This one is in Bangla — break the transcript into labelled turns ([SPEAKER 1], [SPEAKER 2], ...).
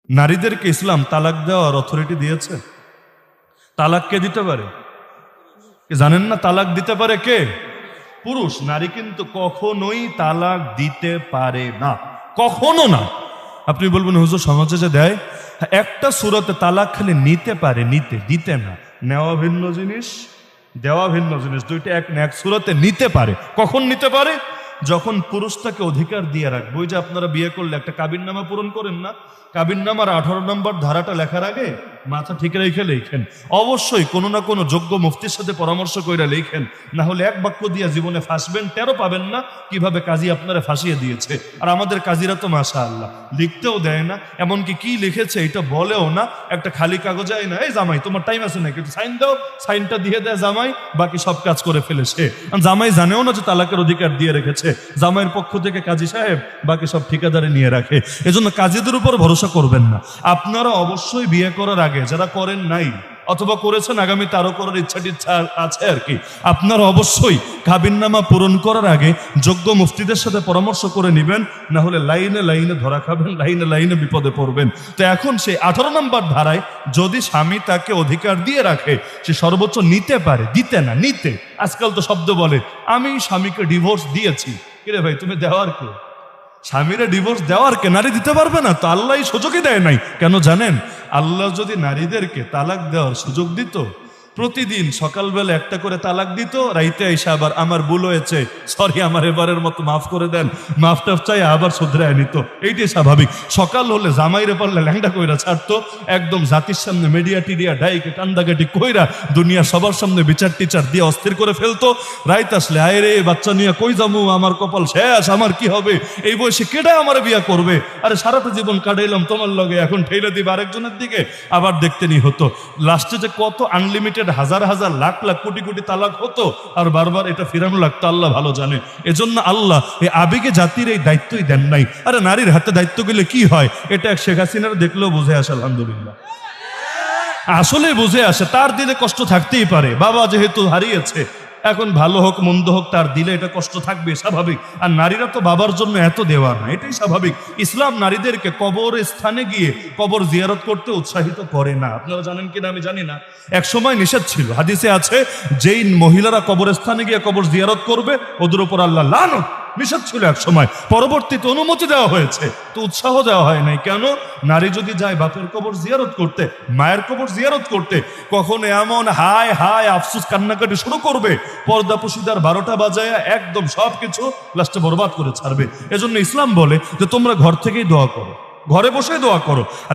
[SPEAKER 1] নারীদেরকে ইসলাম তালাক দেওয়ার অথরিটি দিয়েছে। তালাক কে দিতে পারে? জানেন না তালাক দিতে পারে কে? পুরুষ। নারী কিন্তু কখনোই তালাক দিতে পারে না, কখনো না। আপনি বলবেন হুজুর সমাজে যে দেয়, একটা সূরাতে তালাক খালি নিতে পারে, নিতে, দিতে না। নেওয়া ভিন্ন জিনিস, দেওয়া ভিন্ন জিনিস, দুইটা এক না। এক সূরাতে নিতে পারে। কখন নিতে পারে? যখন পুরুষ তাকে অধিকার দিয়ে রাখবে। ওই যে আপনারা বিয়ে করলে একটা কাবিননামা পূরণ করেন না, কাবিননামার 18 নম্বর ধারাটা লেখার আগে মাথা ঠিক রেখে লেখেন। অবশ্যই কোনো না কোনো যোগ্য মুফতির সাথে পরামর্শ কইরা লেখেন, না হলে এক বাক্য দিয়া জীবনে ফাঁসবেন, টেরও পাবেন না কিভাবে কাজী আপনারা ফাঁসিয়ে দিয়েছে। আর আমাদের কাজীরা তো মাশাআল্লাহ লিখতেও দেয় না, এমনকি কি লিখেছে এটা বলেও না। একটা খালি কাগজে না, এই জামাই তোমার টাইম আছে নাকি, একটু সাইন দাও, সাইনটা দিয়ে দেয় জামাই, বাকি সব কাজ করে ফেলে সে। জামাই জানেও না যে তালাকের অধিকার দিয়ে রেখেছে, জামাইয়ের পক্ষ থেকে কাজী সাহেব বাকি সব ঠিকাদারে নিয়ে রাখে। এজন্য কাজীদের উপর ভরসা করবেন না। আপনারা অবশ্যই বিয়ে করার আগে, যারা করেন নাই অথবা করেছেন আগামীতে আরো করার ইচ্ছা আছে আর কি, আপনারা অবশ্যই কাবিননামা পূরণ করার আগে যোগ্য মুফতিদের সাথে পরামর্শ করে নেবেন, না হলে লাইনে লাইনে ধরা খাবেন, লাইনে লাইনে বিপদে পড়বেন। তো এখন সেই 18 নম্বর ধারায় যদি স্বামী তাকে অধিকার দিয়ে রাখে, সে সর্বোচ্চ নিতে পারে, দিতে না, নিতে। আজকাল তো শব্দ বলে আমি স্বামীকে ডিভোর্স দিয়েছি। কিরে ভাই, তুমি দেওয়ার কে? স্বামীরা ডিভোর্স দেওয়ার কে? নারী দিতে পারবে না তো, আল্লাহ সুযোগই দেয় নাই। কেন জানেন? আল্লাহ যদি নারীদেরকে তালাক দেওয়ার সুযোগ দিত, প্রতিদিন সকালবেলা একটা করে তালাক দিত, রাইতে এসে আবার আমার ভুল হয়েছে, সরি আমার এবারের মতো মাফ করে দেন, মাফ টাফ চাই আবার শুধরায় নিত। এইটাই স্বাভাবিক। সকাল হলে জামাইরে পারলে ল্যাংডা কইরা ছাড়তো, একদম জাতির সামনে মিডিয়া টিডিয়া ডাইকে কান্দাকাটি কইরা দুনিয়া সবার সামনে বিচার টিচার দিয়ে অস্থির করে ফেলতো। রাইত আসলে আয় রে বাচ্চা নিয়ে কই যামু, আমার কপাল শেষ, আমার কি হবে, এই বয়সে কেডা আমার বিয়া করবে, আরে সারাটা জীবন কাটাইলাম তোমার লগে, এখন ঠেলে দিবে আরেকজনের দিকে, আবার দেখতে নি হতো। লাস্টে যে কত আনলিমিটেড হাজার হাজার লাখ লাখ কোটি কোটি তালাক হতো, আর বারবার এটা ফিরানো লাগতো, আল্লাহ ভালো জানে। এজন্য আল্লাহ এই আবেগে জাতির এই দায়িত্বই দেন নাই। আরে নারীর হাতে দায়িত্ব গেলে কি হয়, এটা শেখ হাসিনার দেখলেও বুঝে আসে, আলহামদুলিল্লাহ আসলে বুঝে আসে। তার দিলে কষ্ট থাকতেই পারে, বাবা যেহেতু হারিয়েছে, এখন ভালো হোক মন্দ হোক তার দিলে এটা কষ্ট থাকবে, স্বাভাবিক। আর নারীরা তো বাবার জন্য এত দেওয়া না, এটাই স্বাভাবিক। ইসলাম নারীদেরকে কবর স্থানে গিয়ে কবর জিয়ারত করতে উৎসাহিত করে না। আপনারা জানেন কিনা আমি জানি না, এক সময় নিষেধ ছিল, হাদিসে আছে যেই মহিলারা কবরস্থানে গিয়ে কবর জিয়ারত করবে ওদের উপর আল্লাহ লানত, নিষেধ ছিল এক সময়। পরবর্তীতে অনুমতি দেওয়া হয়েছে, তো উৎসাহ দেওয়া হয় নাই। কেন? নারী যদি যায় বাপের কবর জিয়ারত করতে, মায়ের কবর জিয়ারত করতে, কখন এমন হায় হায় আফসোস কান্নাকাটি শুরু করবে, পর্দা পুশিদার 12টা বাজায় একদম সবকিছু লাস্টে বরবাদ করে ছাড়বে। এজন্য ইসলাম বলে যে তোমরা ঘর থেকেই দোয়া করো, ঘরে বসে দোয়া করো।